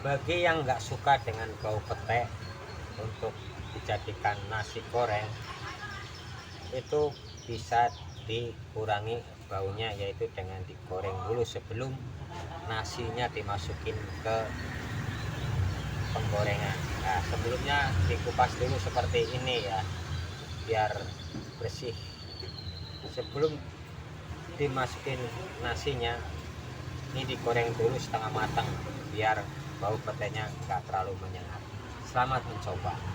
Bagi yang nggak suka dengan bau pete, untuk dijadikan nasi goreng itu bisa dikurangi baunya, yaitu dengan digoreng dulu sebelum nasinya dimasukin ke penggorengan. Nah, sebelumnya dikupas dulu seperti ini ya, biar bersih. Sebelum dimasukin nasinya, ini digoreng dulu setengah matang biar bau petenya nggak terlalu menyengat. Selamat mencoba.